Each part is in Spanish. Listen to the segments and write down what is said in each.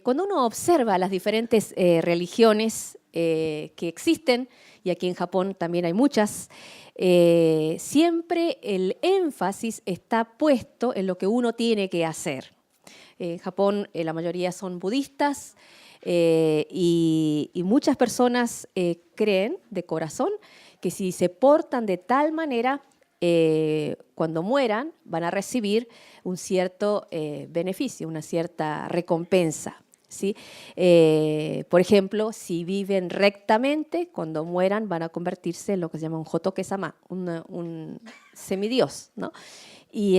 Cuando uno observa las diferentes religiones que existen, y aquí en Japón también hay muchas, siempre el énfasis está puesto en lo que uno tiene que hacer. En Japón la mayoría son budistas y muchas personas creen de corazón que si se portan de tal manera, cuando mueran van a recibir un cierto beneficio, una cierta recompensa, ¿sí? Por ejemplo, si viven rectamente, cuando mueran van a convertirse en lo que se llama un Hotoke-sama, un semidios, ¿no? Y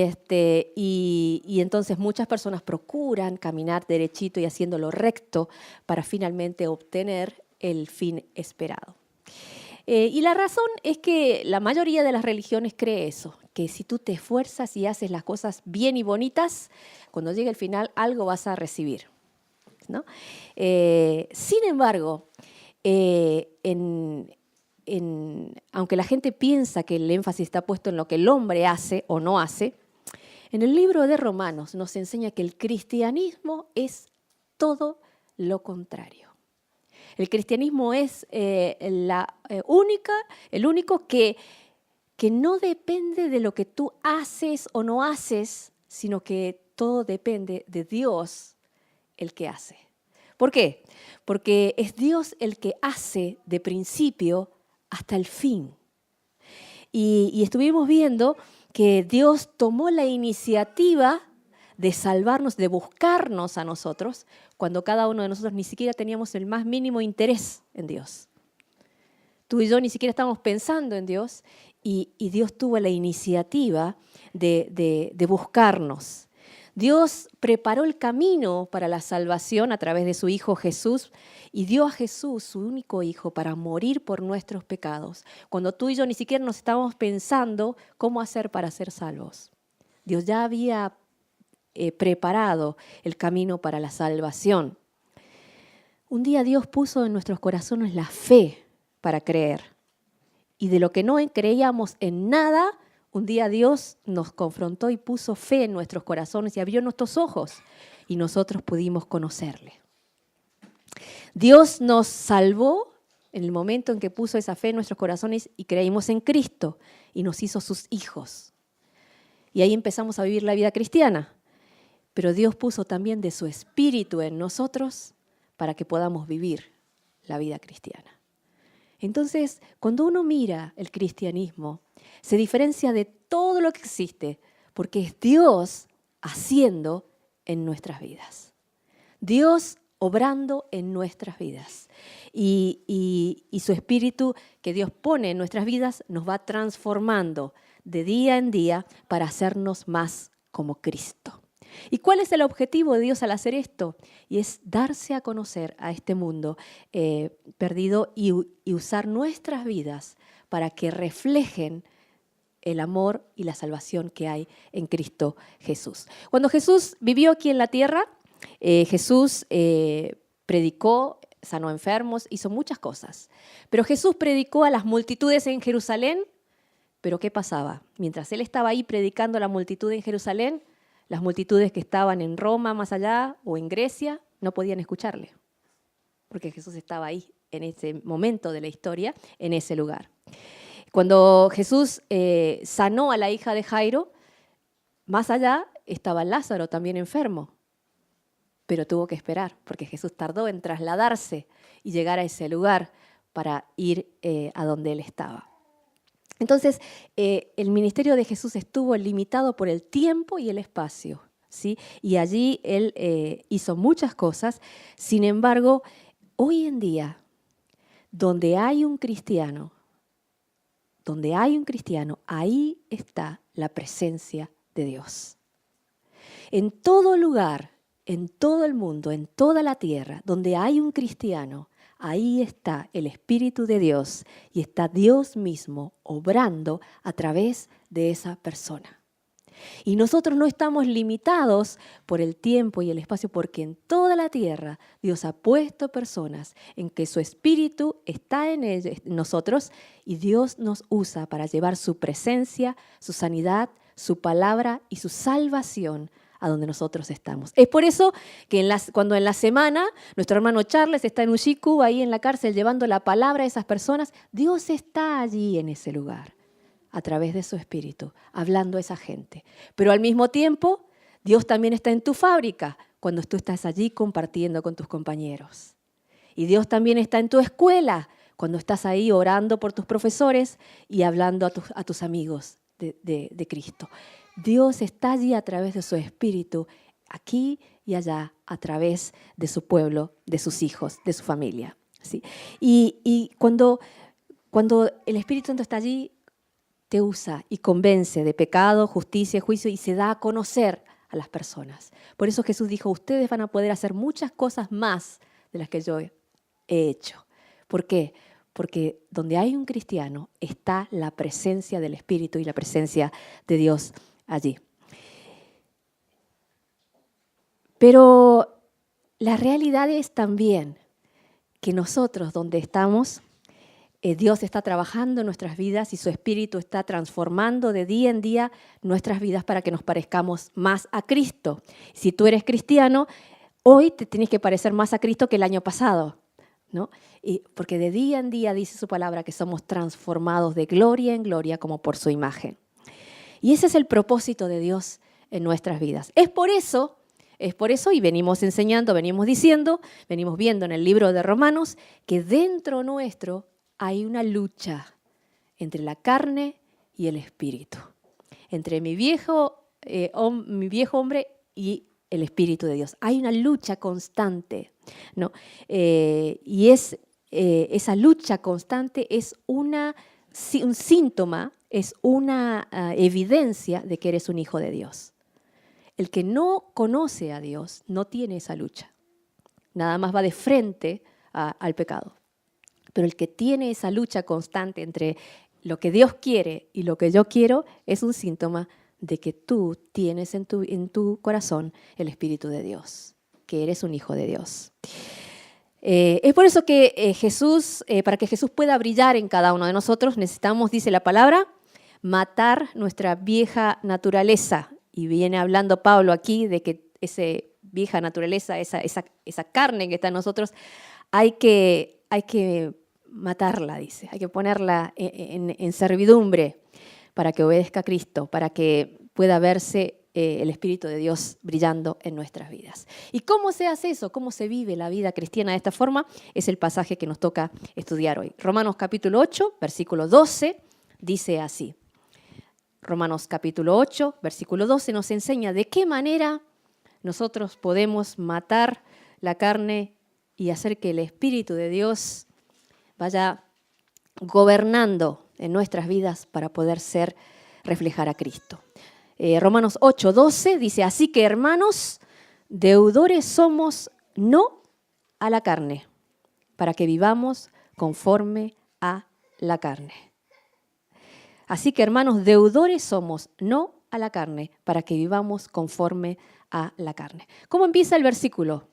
entonces muchas personas procuran caminar derechito y haciéndolo recto para finalmente obtener el fin esperado. Y la razón es que la mayoría de las religiones cree eso, que si tú te esfuerzas y haces las cosas bien y bonitas, cuando llegue el final algo vas a recibir, ¿no? Sin embargo, aunque la gente piensa que el énfasis está puesto en lo que el hombre hace o no hace, en el libro de Romanos nos enseña que el cristianismo es todo lo contrario. El cristianismo es el único que no depende de lo que tú haces o no haces, sino que todo depende de Dios el que hace. ¿Por qué? Porque es Dios el que hace de principio hasta el fin. Y estuvimos viendo que Dios tomó la iniciativa de salvarnos, de buscarnos a nosotros, cuando cada uno de nosotros ni siquiera teníamos el más mínimo interés en Dios. Tú y yo ni siquiera estábamos pensando en Dios y Dios tuvo la iniciativa de buscarnos. Dios preparó el camino para la salvación a través de su Hijo Jesús y dio a Jesús, su único Hijo, para morir por nuestros pecados, cuando tú y yo ni siquiera nos estábamos pensando cómo hacer para ser salvos. Dios ya había preparado el camino para la salvación. Un día Dios puso en nuestros corazones la fe para creer. Y de lo que no creíamos en nada, un día Dios nos confrontó y puso fe en nuestros corazones y abrió nuestros ojos y nosotros pudimos conocerle. Dios nos salvó en el momento en que puso esa fe en nuestros corazones y creímos en Cristo y nos hizo sus hijos. Y ahí empezamos a vivir la vida cristiana. Pero Dios puso también de su espíritu en nosotros para que podamos vivir la vida cristiana. Entonces, cuando uno mira el cristianismo, se diferencia de todo lo que existe, porque es Dios haciendo en nuestras vidas. Dios obrando en nuestras vidas. Y su espíritu que Dios pone en nuestras vidas nos va transformando de día en día para hacernos más como Cristo. ¿Y cuál es el objetivo de Dios al hacer esto? Y es darse a conocer a este mundo perdido y usar nuestras vidas para que reflejen el amor y la salvación que hay en Cristo Jesús. Cuando Jesús vivió aquí en la tierra, Jesús predicó, sanó enfermos, hizo muchas cosas. Pero Jesús predicó a las multitudes en Jerusalén. ¿Pero qué pasaba? Mientras Él estaba ahí predicando a la multitud en Jerusalén, las multitudes que estaban en Roma, más allá, o en Grecia, no podían escucharle, porque Jesús estaba ahí, en ese momento de la historia, en ese lugar. Cuando Jesús sanó a la hija de Jairo, más allá estaba Lázaro también enfermo, pero tuvo que esperar, porque Jesús tardó en trasladarse y llegar a ese lugar para ir a donde Él estaba. Entonces, el ministerio de Jesús estuvo limitado por el tiempo y el espacio, ¿sí? Y allí Él hizo muchas cosas. Sin embargo, hoy en día, donde hay un cristiano, ahí está la presencia de Dios. En todo lugar, en todo el mundo, en toda la tierra, donde hay un cristiano, ahí está el Espíritu de Dios y está Dios mismo obrando a través de esa persona. Y nosotros no estamos limitados por el tiempo y el espacio, porque en toda la tierra Dios ha puesto personas en que su Espíritu está en nosotros y Dios nos usa para llevar su presencia, su sanidad, su palabra y su salvación a donde nosotros estamos. Es por eso que cuando en la semana nuestro hermano Charles está en Ujiku, ahí en la cárcel, llevando la palabra a esas personas, Dios está allí en ese lugar, a través de su Espíritu, hablando a esa gente. Pero al mismo tiempo, Dios también está en tu fábrica, cuando tú estás allí compartiendo con tus compañeros. Y Dios también está en tu escuela, cuando estás ahí orando por tus profesores y hablando a tus amigos de Cristo. Dios está allí a través de su Espíritu, aquí y allá, a través de su pueblo, de sus hijos, de su familia. ¿Sí? Y cuando el Espíritu Santo está allí, te usa y convence de pecado, justicia, juicio y se da a conocer a las personas. Por eso Jesús dijo, ustedes van a poder hacer muchas cosas más de las que yo he hecho. ¿Por qué? Porque donde hay un cristiano está la presencia del Espíritu y la presencia de Dios allí. Pero la realidad es también que nosotros donde estamos, Dios está trabajando en nuestras vidas y su Espíritu está transformando de día en día nuestras vidas para que nos parezcamos más a Cristo. Si tú eres cristiano, hoy te tienes que parecer más a Cristo que el año pasado, ¿no? Porque de día en día dice su palabra que somos transformados de gloria en gloria como por su imagen. Y ese es el propósito de Dios en nuestras vidas. Es por eso, y venimos enseñando, venimos diciendo, venimos viendo en el libro de Romanos, que dentro nuestro hay una lucha entre la carne y el espíritu, entre mi viejo hombre y el Espíritu de Dios. Hay una lucha constante, ¿no? Y esa lucha constante es un síntoma, es una evidencia de que eres un hijo de Dios. El que no conoce a Dios no tiene esa lucha. Nada más va de frente al pecado. Pero el que tiene esa lucha constante entre lo que Dios quiere y lo que yo quiero es un síntoma de que tú tienes en tu corazón el Espíritu de Dios, que eres un hijo de Dios. Es por eso que Jesús, para que Jesús pueda brillar en cada uno de nosotros, necesitamos, dice la palabra, matar nuestra vieja naturaleza. Y viene hablando Pablo aquí de que esa vieja naturaleza, esa carne que está en nosotros, hay que matarla, dice, hay que ponerla en servidumbre para que obedezca a Cristo, para que pueda verse el Espíritu de Dios brillando en nuestras vidas. ¿Y cómo se hace eso? ¿Cómo se vive la vida cristiana de esta forma? Es el pasaje que nos toca estudiar hoy. Romanos capítulo 8, versículo 12, dice así. Romanos capítulo 8, versículo 12 nos enseña de qué manera nosotros podemos matar la carne y hacer que el Espíritu de Dios vaya gobernando en nuestras vidas para poder reflejar a Cristo. Romanos 8, 12 dice, así que hermanos, deudores somos no a la carne, para que vivamos conforme a la carne. Así que hermanos, deudores somos no a la carne, para que vivamos conforme a la carne. ¿Cómo empieza el versículo?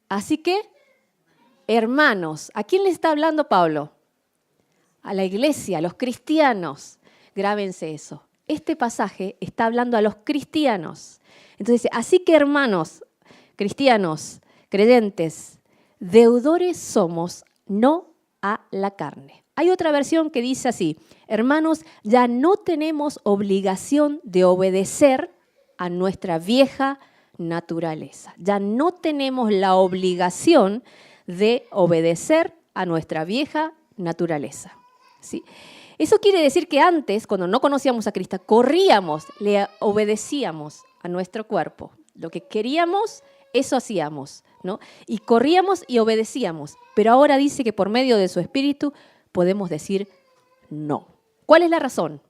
Así que, hermanos, ¿a quién le está hablando Pablo? A la iglesia, a los cristianos. Grábense eso. Este pasaje está hablando a los cristianos. Entonces dice, así que hermanos, cristianos, creyentes, deudores somos, no a la carne. Hay otra versión que dice así, hermanos, ya no tenemos obligación de obedecer a nuestra vieja naturaleza. Ya no tenemos la obligación de obedecer a nuestra vieja naturaleza. ¿Sí? Eso quiere decir que antes, cuando no conocíamos a Cristo, corríamos, le obedecíamos a nuestro cuerpo. Lo que queríamos, eso hacíamos, ¿no? Y corríamos y obedecíamos. Pero ahora dice que por medio de su Espíritu podemos decir no. ¿Cuál es la razón?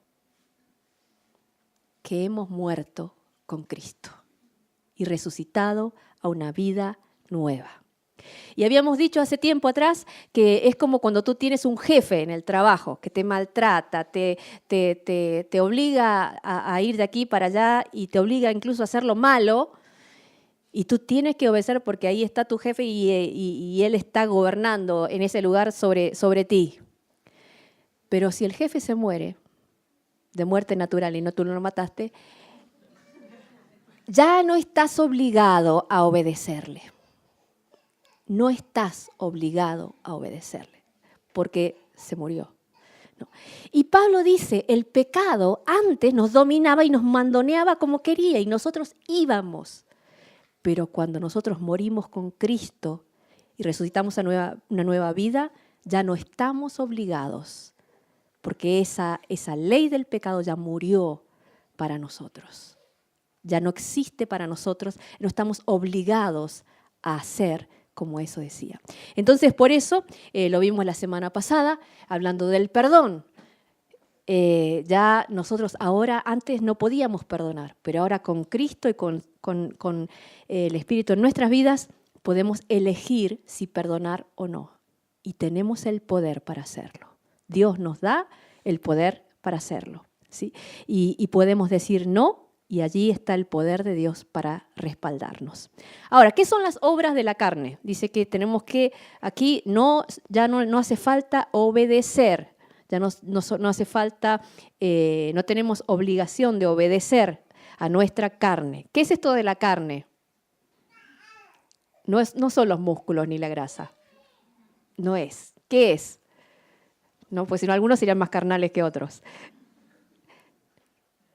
Que hemos muerto con Cristo y resucitado a una vida nueva. Y habíamos dicho hace tiempo atrás que es como cuando tú tienes un jefe en el trabajo que te maltrata, te obliga a ir de aquí para allá y te obliga incluso a hacer lo malo y tú tienes que obedecer porque ahí está tu jefe y él está gobernando en ese lugar sobre ti. Pero si el jefe se muere de muerte natural y no tú no lo mataste, ya no estás obligado a obedecerle. No estás obligado a obedecerle, porque se murió. ¿No? Y Pablo dice, el pecado antes nos dominaba y nos mandoneaba como quería y nosotros íbamos. Pero cuando nosotros morimos con Cristo y resucitamos a una nueva vida, ya no estamos obligados, porque esa ley del pecado ya murió para nosotros. Ya no existe para nosotros, no estamos obligados a hacer como eso decía. Entonces, por eso, lo vimos la semana pasada, hablando del perdón. Ya nosotros ahora, antes no podíamos perdonar, pero ahora con Cristo y con el Espíritu en nuestras vidas, podemos elegir si perdonar o no. Y tenemos el poder para hacerlo. Dios nos da el poder para hacerlo, ¿sí? Y podemos decir no, y allí está el poder de Dios para respaldarnos. Ahora, ¿qué son las obras de la carne? Dice que tenemos que, aquí ya no hace falta obedecer, ya no hace falta, no tenemos obligación de obedecer a nuestra carne. ¿Qué es esto de la carne? No son los músculos ni la grasa. No es. ¿Qué es? No, pues si no, algunos serían más carnales que otros.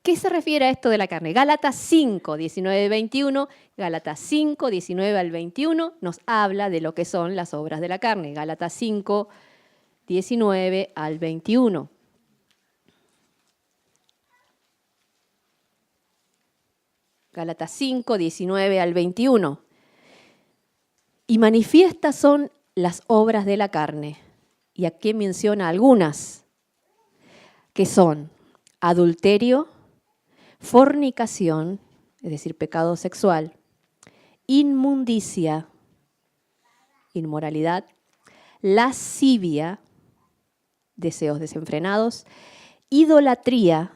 ¿Qué se refiere a esto de la carne? Gálatas 5, 19, 21, Gálatas 5, 19 al 21 nos habla de lo que son las obras de la carne. Gálatas 5, 19 al 21. Gálatas 5, 19 al 21. Y manifiestas son las obras de la carne. Y aquí menciona algunas, que son adulterio, fornicación, es decir, pecado sexual, inmundicia, inmoralidad, lascivia, deseos desenfrenados, idolatría,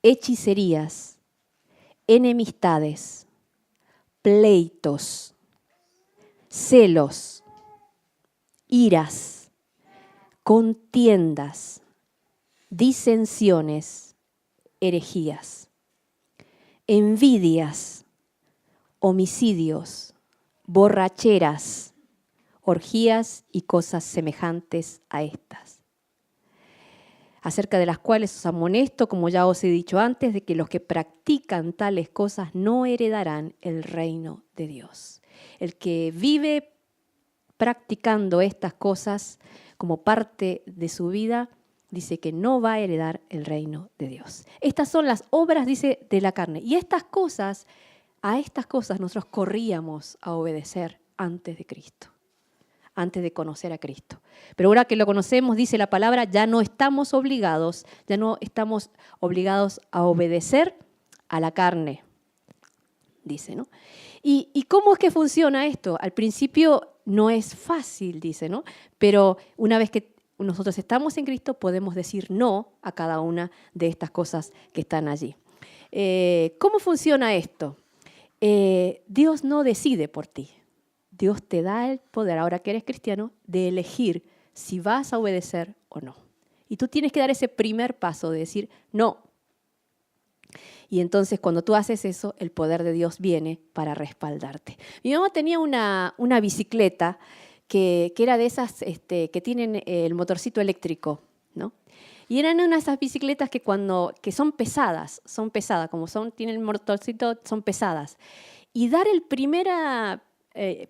hechicerías, enemistades, pleitos, celos, iras, contiendas, disensiones, herejías, envidias, homicidios, borracheras, orgías y cosas semejantes a estas, acerca de las cuales os amonesto, como ya os he dicho antes, de que los que practican tales cosas no heredarán el reino de Dios. El que vive practicando estas cosas como parte de su vida, dice que no va a heredar el reino de Dios. Estas son las obras, dice, de la carne. Y a estas cosas nosotros corríamos a obedecer antes de Cristo, antes de conocer a Cristo. Pero ahora que lo conocemos, dice la palabra, ya no estamos obligados a obedecer a la carne, dice, ¿no? ¿Y cómo es que funciona esto? Al principio no es fácil, dice, ¿no? Pero una vez que nosotros estamos en Cristo, podemos decir no a cada una de estas cosas que están allí. ¿Cómo funciona esto? Dios no decide por ti. Dios te da el poder, ahora que eres cristiano, de elegir si vas a obedecer o no. Y tú tienes que dar ese primer paso de decir no. Y entonces cuando tú haces eso, el poder de Dios viene para respaldarte. Mi mamá tenía una bicicleta que era de esas que tienen el motorcito eléctrico, ¿no? Y eran una de esas bicicletas que son pesadas, como tienen el motorcito, son pesadas. Y dar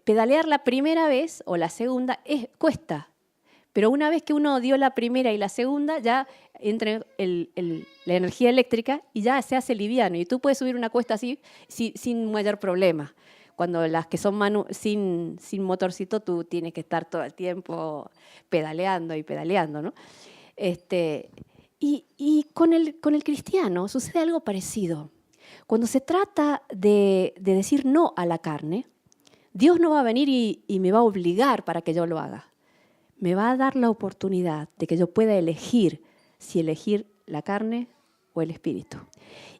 pedalear la primera vez o la segunda cuesta. Pero una vez que uno dio la primera y la segunda, ya entra la energía eléctrica y ya se hace liviano. Y tú puedes subir una cuesta así sin mayor problema. Cuando las que son sin motorcito, tú tienes que estar todo el tiempo pedaleando, ¿no? Y con el cristiano sucede algo parecido. Cuando se trata de decir no a la carne, Dios no va a venir y me va a obligar para que yo lo haga. Me va a dar la oportunidad de que yo pueda elegir si elegir la carne o el espíritu.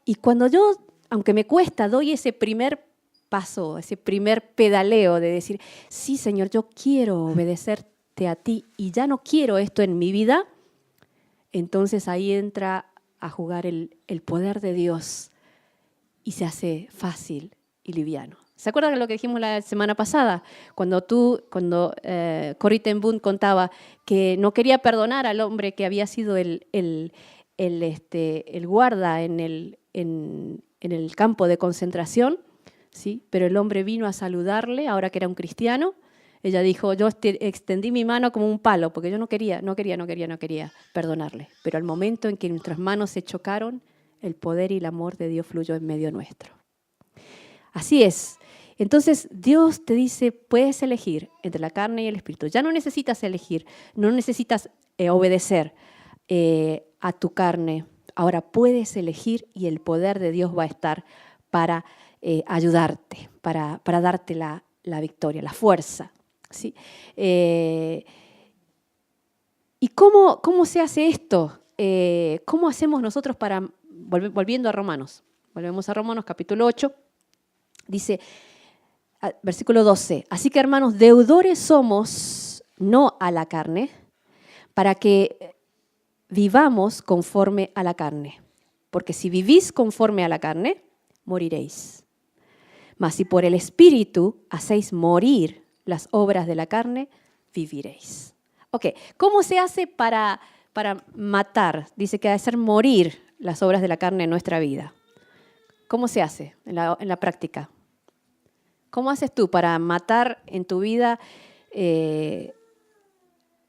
Y cuando yo, aunque me cuesta, doy ese primer paso, ese primer pedaleo de decir, sí, Señor, yo quiero obedecerte a ti y ya no quiero esto en mi vida, entonces ahí entra a jugar el poder de Dios y se hace fácil y liviano. ¿Se acuerdan de lo que dijimos la semana pasada? Cuando Corrie ten Boom contaba que no quería perdonar al hombre que había sido el guarda en el campo de concentración, ¿sí? Pero el hombre vino a saludarle, ahora que era un cristiano. Ella dijo, yo extendí mi mano como un palo, porque yo no quería perdonarle. Pero al momento en que nuestras manos se chocaron, el poder y el amor de Dios fluyó en medio nuestro. Así es. Entonces Dios te dice, puedes elegir entre la carne y el espíritu. Ya no necesitas elegir, no necesitas obedecer a tu carne. Ahora puedes elegir y el poder de Dios va a estar para ayudarte, para darte la victoria, la fuerza. ¿Sí? ¿Y cómo se hace esto? ¿Cómo hacemos nosotros para, volviendo a Romanos, volvemos a Romanos capítulo 8, dice, versículo 12, así que hermanos, deudores somos, no a la carne, para que vivamos conforme a la carne. Porque si vivís conforme a la carne, moriréis. Mas si por el Espíritu hacéis morir las obras de la carne, viviréis. Ok, ¿cómo se hace para matar? Dice que hacer morir las obras de la carne en nuestra vida. ¿Cómo se hace en la práctica? ¿Cómo haces tú para matar en tu vida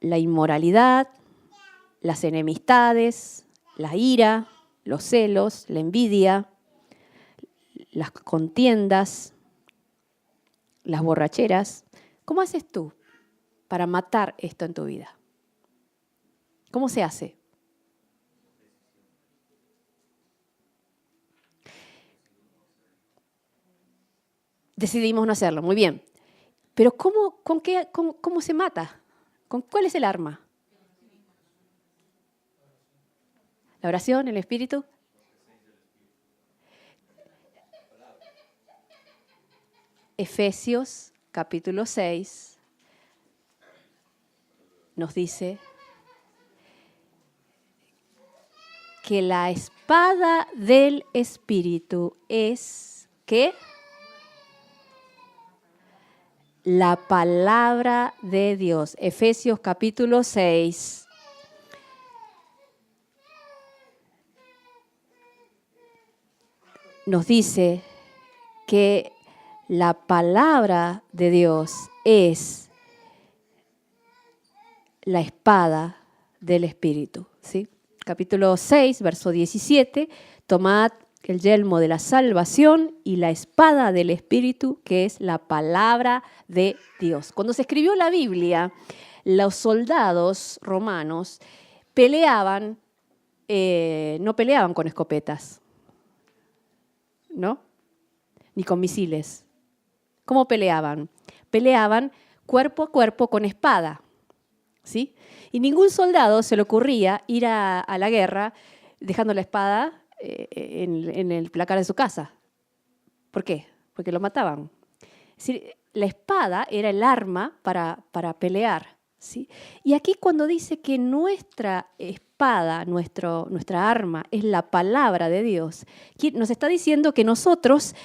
la inmoralidad, las enemistades, la ira, los celos, la envidia, las contiendas, las borracheras? ¿Cómo haces tú para matar esto en tu vida? ¿Cómo se hace? Decidimos no hacerlo, muy bien. Pero ¿cómo se mata? ¿Cuál es el arma? ¿La oración, el espíritu? Efesios capítulo 6 nos dice que la espada del espíritu es, ¿qué? La palabra de Dios. Efesios capítulo 6. Nos dice que la palabra de Dios es la espada del Espíritu, ¿sí? Capítulo 6, verso 17, tomad el yelmo de la salvación y la espada del Espíritu, que es la palabra de Dios. Cuando se escribió la Biblia, los soldados romanos peleaban, no peleaban con escopetas, ¿no? Ni con misiles. ¿Cómo peleaban? Peleaban cuerpo a cuerpo con espada, ¿sí? Y ningún soldado se le ocurría ir a la guerra dejando la espada en el placar de su casa. ¿Por qué? Porque lo mataban. Es decir, la espada era el arma para pelear, ¿sí? Y aquí cuando dice que nuestra espada, nuestra arma es la palabra de Dios, nos está diciendo que nosotros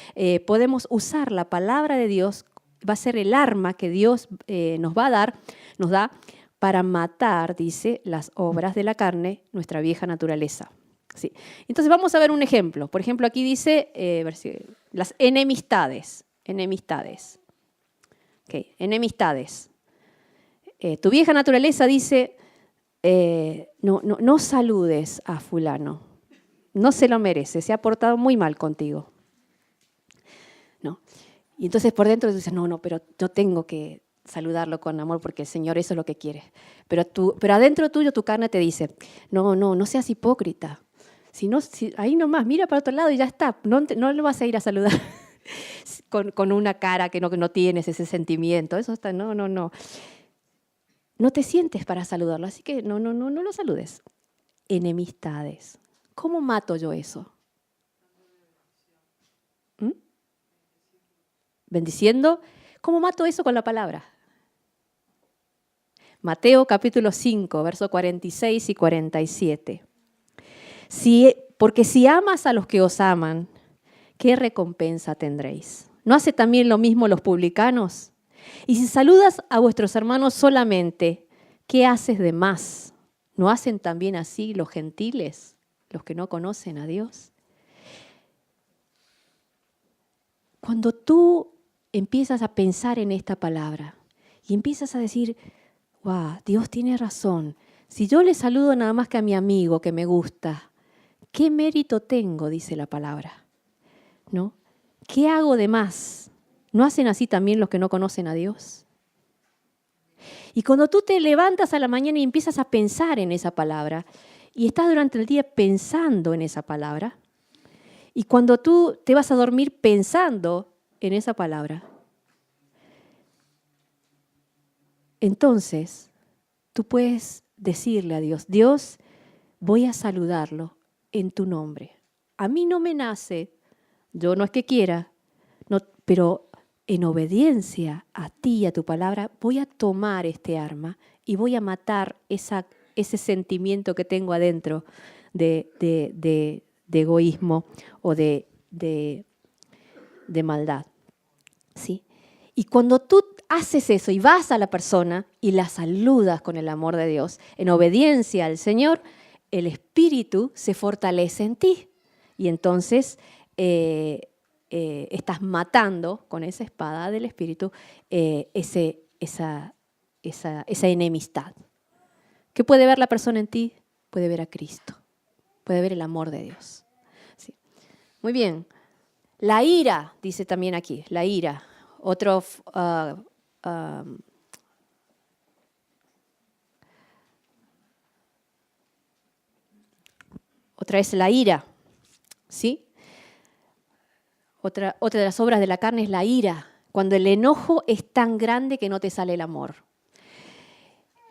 podemos usar la palabra de Dios, va a ser el arma que Dios nos da para matar, dice, las obras de la carne, nuestra vieja naturaleza. Sí. Entonces vamos a ver un ejemplo. Por ejemplo, aquí dice las enemistades. Enemistades. Okay. Enemistades. Tu vieja naturaleza dice, no saludes a fulano. No se lo merece, se ha portado muy mal contigo. No. Y entonces por dentro dices, no, pero yo tengo que saludarlo con amor porque el Señor eso es lo que quiere. Pero adentro tuyo tu carne te dice, no seas hipócrita. Ahí nomás, mira para otro lado y ya está. No lo vas a ir a saludar con una cara que no tienes ese sentimiento. Eso está, no. No te sientes para saludarlo, así que no lo saludes. Enemistades. ¿Cómo mato yo eso? Bendiciendo. ¿Cómo mato eso con la palabra? Mateo capítulo 5, versos 46 y 47. Porque si amas a los que os aman, ¿qué recompensa tendréis? ¿No hace también lo mismo los publicanos? Y si saludas a vuestros hermanos solamente, ¿qué haces de más? ¿No hacen también así los gentiles, los que no conocen a Dios? Cuando tú empiezas a pensar en esta palabra y empiezas a decir, wow, Dios tiene razón. Si yo le saludo nada más que a mi amigo que me gusta, ¿qué mérito tengo? Dice la palabra, ¿no? ¿Qué hago de más? ¿No hacen así también los que no conocen a Dios? Y cuando tú te levantas a la mañana y empiezas a pensar en esa palabra, y estás durante el día pensando en esa palabra, y cuando tú te vas a dormir pensando en esa palabra, entonces tú puedes decirle a Dios, Dios, voy a saludarlo en tu nombre. A mí no me nace, yo no es que quiera, no, pero en obediencia a ti y a tu palabra, voy a tomar este arma y voy a matar ese sentimiento que tengo adentro de egoísmo o de maldad. ¿Sí? Y cuando tú haces eso y vas a la persona y la saludas con el amor de Dios, en obediencia al Señor, el Espíritu se fortalece en ti. Y entonces estás matando con esa espada del Espíritu esa enemistad. ¿Qué puede ver la persona en ti? Puede ver a Cristo, puede ver el amor de Dios. Sí. Muy bien. La ira, dice también aquí, la ira. Otra es la ira, ¿sí? Otra de las obras de la carne es la ira, cuando el enojo es tan grande que no te sale el amor.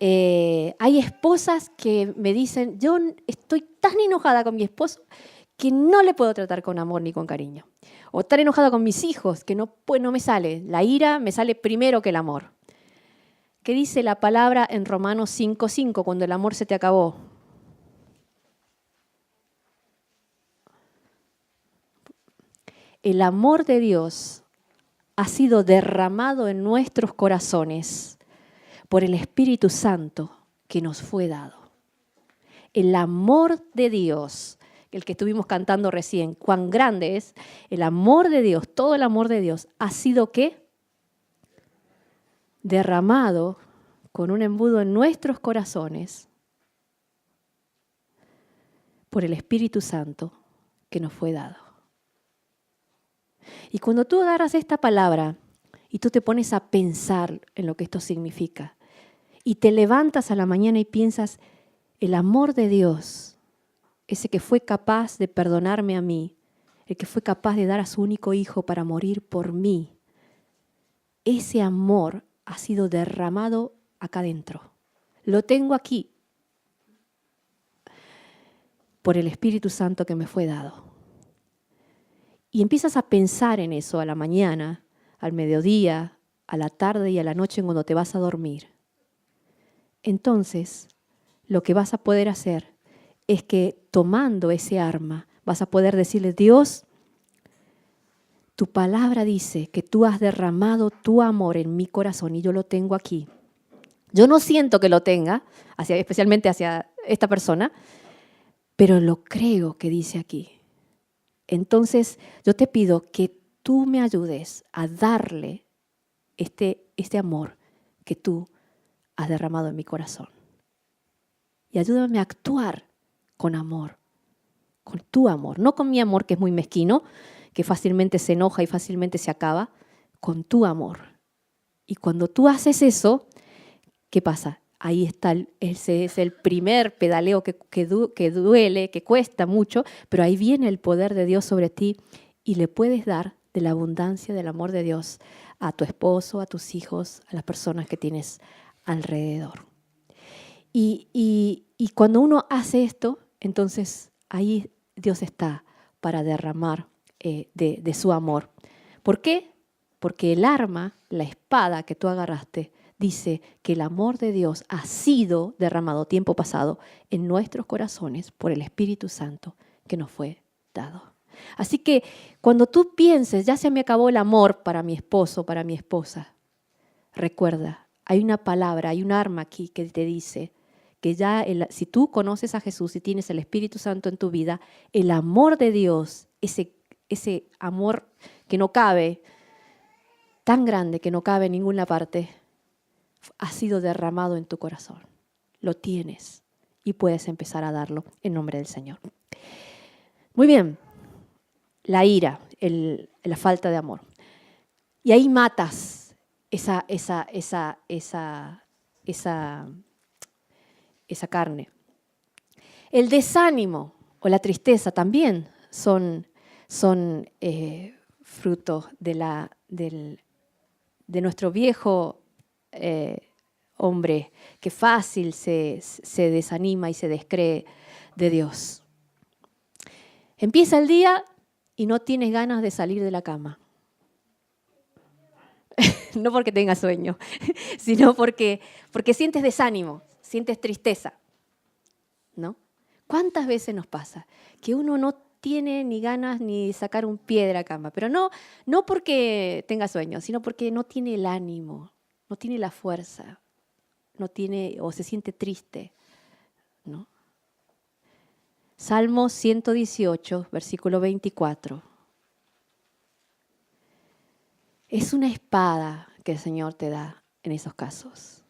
Hay esposas que me dicen, yo estoy tan enojada con mi esposo que no le puedo tratar con amor ni con cariño. O estar enojada con mis hijos, que no me sale. La ira me sale primero que el amor. ¿Qué dice la palabra en Romanos 5:5 cuando el amor se te acabó? El amor de Dios ha sido derramado en nuestros corazones por el Espíritu Santo que nos fue dado. El amor de Dios, el que estuvimos cantando recién, cuán grande es, el amor de Dios, todo el amor de Dios ha sido ¿qué? Derramado con un embudo en nuestros corazones por el Espíritu Santo que nos fue dado. Y cuando tú agarras esta palabra y tú te pones a pensar en lo que esto significa y te levantas a la mañana y piensas, el amor de Dios, ese que fue capaz de perdonarme a mí, el que fue capaz de dar a su único hijo para morir por mí, ese amor ha sido derramado acá adentro. Lo tengo aquí por el Espíritu Santo que me fue dado. Y empiezas a pensar en eso a la mañana, al mediodía, a la tarde y a la noche cuando te vas a dormir. Entonces, lo que vas a poder hacer es que tomando ese arma, vas a poder decirle, Dios, tu palabra dice que tú has derramado tu amor en mi corazón y yo lo tengo aquí. Yo no siento que lo tenga, especialmente hacia esta persona, pero lo creo que dice aquí. Entonces, yo te pido que tú me ayudes a darle este amor que tú has derramado en mi corazón. Y ayúdame a actuar con amor, con tu amor, no con mi amor que es muy mezquino, que fácilmente se enoja y fácilmente se acaba, con tu amor. Y cuando tú haces eso, ¿qué pasa? Ahí está, ese es el primer pedaleo que duele, que cuesta mucho, pero ahí viene el poder de Dios sobre ti y le puedes dar de la abundancia del amor de Dios a tu esposo, a tus hijos, a las personas que tienes alrededor. Y cuando uno hace esto, entonces ahí Dios está para derramar de su amor. ¿Por qué? Porque el arma, la espada que tú agarraste, dice que el amor de Dios ha sido derramado tiempo pasado en nuestros corazones por el Espíritu Santo que nos fue dado. Así que cuando tú pienses, ya se me acabó el amor para mi esposo, para mi esposa, recuerda, hay una palabra, hay un arma aquí que te dice que ya si tú conoces a Jesús y tienes el Espíritu Santo en tu vida, el amor de Dios, ese amor que no cabe, tan grande que no cabe en ninguna parte, ha sido derramado en tu corazón. Lo tienes y puedes empezar a darlo en nombre del Señor. Muy bien, la ira, la falta de amor. Y ahí matas esa carne. El desánimo o la tristeza también son fruto de nuestro viejo hombre que fácil se desanima y se descree de Dios. Empieza el día y no tienes ganas de salir de la cama. No porque tengas sueño, sino porque sientes desánimo, sientes tristeza, ¿no? ¿Cuántas veces nos pasa que uno no tiene ni ganas ni de sacar un pie de la cama? Pero no porque tenga sueño, sino porque no tiene el ánimo, no tiene la fuerza, no tiene o se siente triste, ¿no? Salmo 118, versículo 24. Es una espada que el Señor te da en esos casos.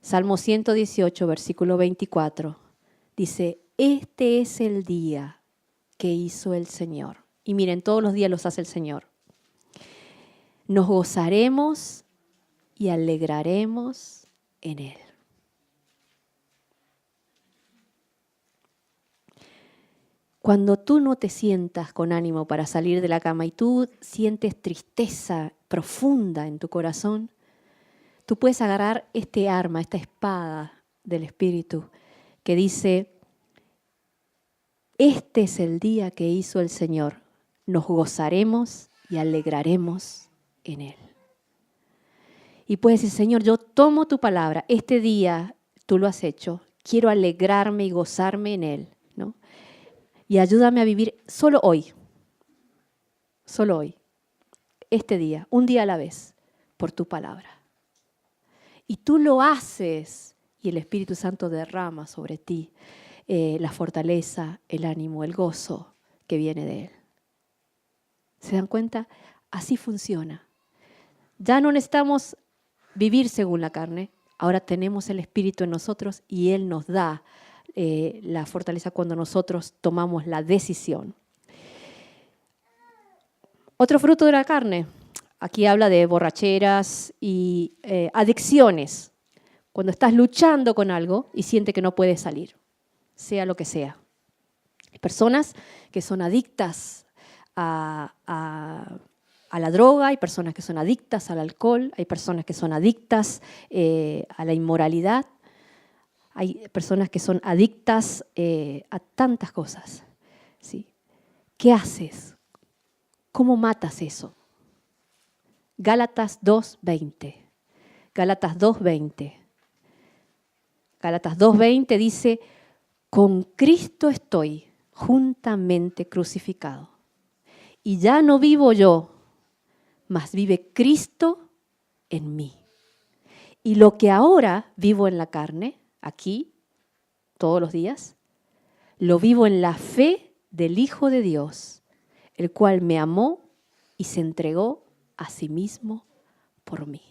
Salmo 118, versículo 24, dice, este es el día que hizo el Señor. Y miren, todos los días los hace el Señor. Nos gozaremos y alegraremos en Él. Cuando tú no te sientas con ánimo para salir de la cama y tú sientes tristeza profunda en tu corazón, tú puedes agarrar este arma, esta espada del Espíritu que dice, este es el día que hizo el Señor, nos gozaremos y alegraremos en Él. Y puedes decir, Señor, yo tomo tu palabra, este día tú lo has hecho, quiero alegrarme y gozarme en Él, ¿no? Y ayúdame a vivir solo hoy, este día, un día a la vez, por tu palabra. Y tú lo haces y el Espíritu Santo derrama sobre ti la fortaleza, el ánimo, el gozo que viene de Él. ¿Se dan cuenta? Así funciona. Ya no necesitamos vivir según la carne, ahora tenemos el Espíritu en nosotros y Él nos da la fortaleza cuando nosotros tomamos la decisión. Otro fruto de la carne, aquí habla de borracheras y adicciones. Cuando estás luchando con algo y sientes que no puedes salir, sea lo que sea. Hay personas que son adictas a la droga, hay personas que son adictas al alcohol, hay personas que son adictas a la inmoralidad. Hay personas que son adictas a tantas cosas, ¿sí? ¿Qué haces? ¿Cómo matas eso? Gálatas 2:20. Gálatas 2:20. Gálatas 2:20 dice, con Cristo estoy juntamente crucificado. Y ya no vivo yo, mas vive Cristo en mí. Y lo que ahora vivo en la carne, aquí, todos los días, lo vivo en la fe del Hijo de Dios, el cual me amó y se entregó a sí mismo por mí.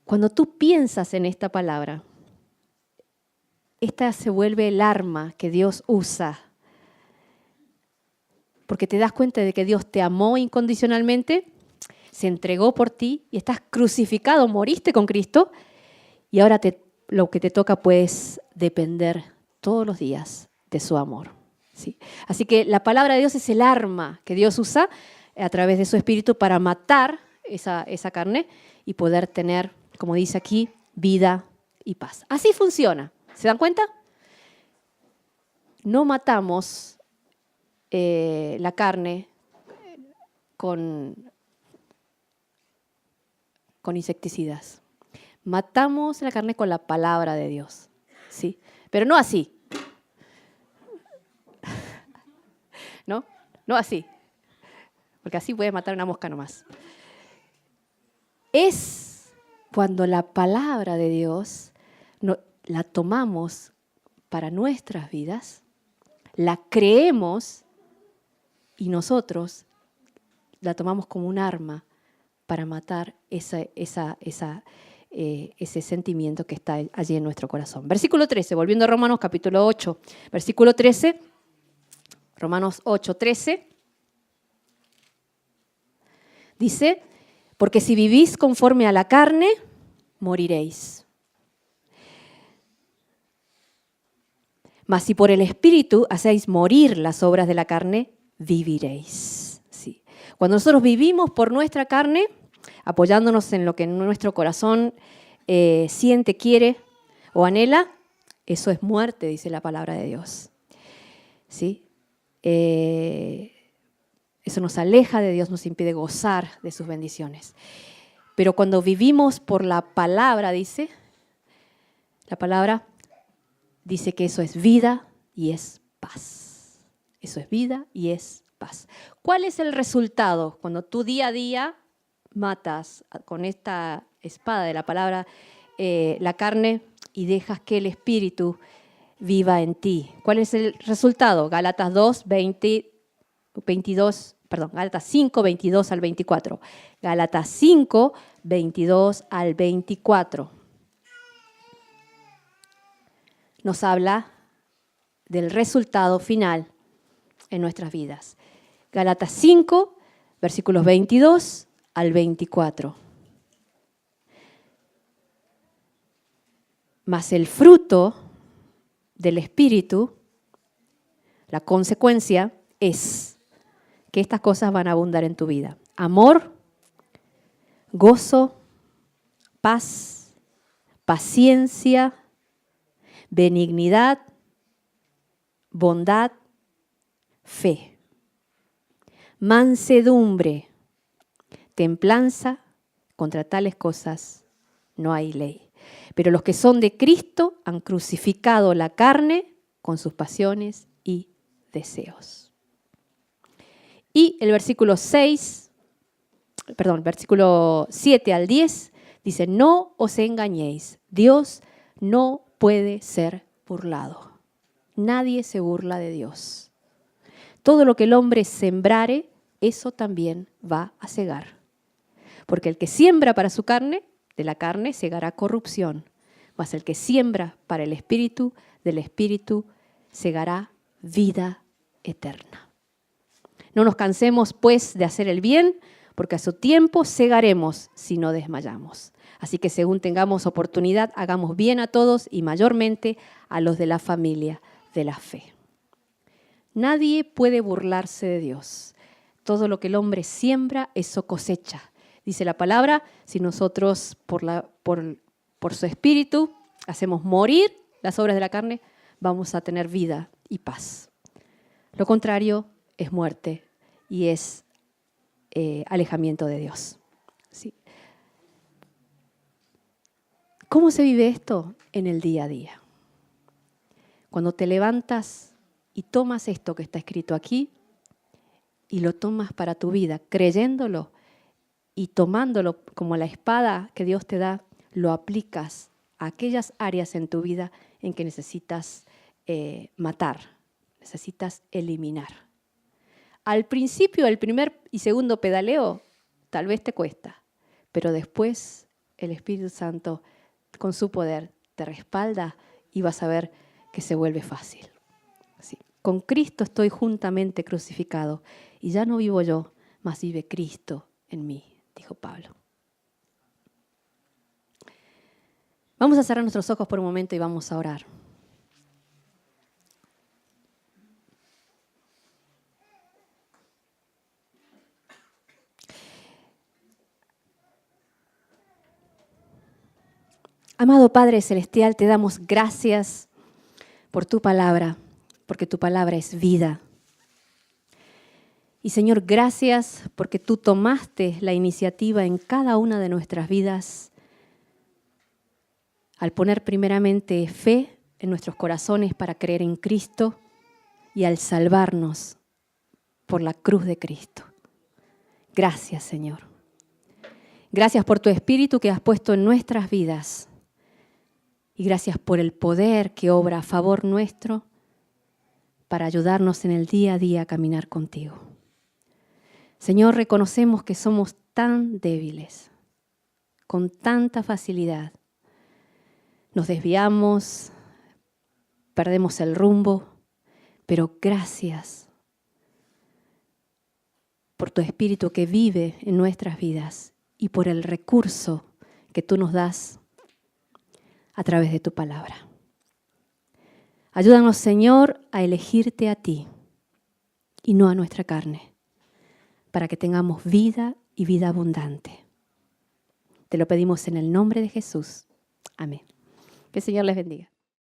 Cuando tú piensas en esta palabra, esta se vuelve el arma que Dios usa, porque te das cuenta de que Dios te amó incondicionalmente, se entregó por ti y estás crucificado, moriste con Cristo y ahora lo que te toca puedes depender todos los días de su amor. ¿Sí? Así que la palabra de Dios es el arma que Dios usa a través de su Espíritu para matar esa carne y poder tener, como dice aquí, vida y paz. Así funciona. ¿Se dan cuenta? No matamos la carne con insecticidas. Matamos la carne con la palabra de Dios, ¿sí? Pero no así. ¿no? No así, porque así puede matar una mosca nomás. Es cuando la palabra de Dios la tomamos para nuestras vidas, la creemos y nosotros la tomamos como un arma para matar ese sentimiento que está allí en nuestro corazón. Versículo 13, volviendo a Romanos capítulo 8, versículo 13, Romanos 8, 13, dice, porque si vivís conforme a la carne, moriréis. Mas si por el Espíritu hacéis morir las obras de la carne, viviréis. Sí. Cuando nosotros vivimos por nuestra carne, apoyándonos en lo que nuestro corazón siente, quiere o anhela, eso es muerte, dice la palabra de Dios. ¿Sí? Eso nos aleja de Dios, nos impide gozar de sus bendiciones. Pero cuando vivimos por la palabra, dice, la palabra dice que eso es vida y es paz. Eso es vida y es paz. ¿Cuál es el resultado cuando tú día a día matas con esta espada de la palabra la carne y dejas que el Espíritu viva en ti? ¿Cuál es el resultado? Gálatas 5, 22 al 24. Gálatas 5, 22 al 24. Nos habla del resultado final en nuestras vidas. Gálatas 5, versículos 22 al 24. Mas el fruto del Espíritu, la consecuencia es que estas cosas van a abundar en tu vida. Amor, gozo, paz, paciencia, benignidad, bondad, fe, mansedumbre, templanza, contra tales cosas no hay ley. Pero los que son de Cristo han crucificado la carne con sus pasiones y deseos. Y el versículo 7 al 10 dice, no os engañéis, Dios no puede ser burlado. Nadie se burla de Dios. Todo lo que el hombre sembrare, eso también va a segar. Porque el que siembra para su carne, de la carne segará corrupción. Mas el que siembra para el Espíritu, del Espíritu segará vida eterna. No nos cansemos, pues, de hacer el bien, porque a su tiempo segaremos si no desmayamos. Así que según tengamos oportunidad, hagamos bien a todos y mayormente a los de la familia de la fe. Nadie puede burlarse de Dios. Todo lo que el hombre siembra, eso cosecha. Dice la palabra, si nosotros por su Espíritu hacemos morir las obras de la carne, vamos a tener vida y paz. Lo contrario es muerte y es alejamiento de Dios. ¿Sí? ¿Cómo se vive esto? En el día a día. Cuando te levantas y tomas esto que está escrito aquí y lo tomas para tu vida, creyéndolo y tomándolo como la espada que Dios te da, lo aplicas a aquellas áreas en tu vida en que necesitas matar, necesitas eliminar. Al principio, el primer y segundo pedaleo, tal vez te cuesta, pero después el Espíritu Santo, con su poder, te respalda y vas a ver que se vuelve fácil. ¿Sí? Con Cristo estoy juntamente crucificado y ya no vivo yo, mas vive Cristo en mí, dijo Pablo. Vamos a cerrar nuestros ojos por un momento y vamos a orar. Amado Padre Celestial, te damos gracias por tu palabra, porque tu palabra es vida. Y Señor, gracias porque tú tomaste la iniciativa en cada una de nuestras vidas al poner primeramente fe en nuestros corazones para creer en Cristo y al salvarnos por la cruz de Cristo. Gracias, Señor. Gracias por tu Espíritu que has puesto en nuestras vidas. Y gracias por el poder que obra a favor nuestro para ayudarnos en el día a día a caminar contigo. Señor, reconocemos que somos tan débiles, con tanta facilidad. Nos desviamos, perdemos el rumbo, pero gracias por tu Espíritu que vive en nuestras vidas y por el recurso que tú nos das a través de tu palabra. Ayúdanos, Señor, a elegirte a ti y no a nuestra carne, para que tengamos vida y vida abundante. Te lo pedimos en el nombre de Jesús. Amén. Que el Señor les bendiga.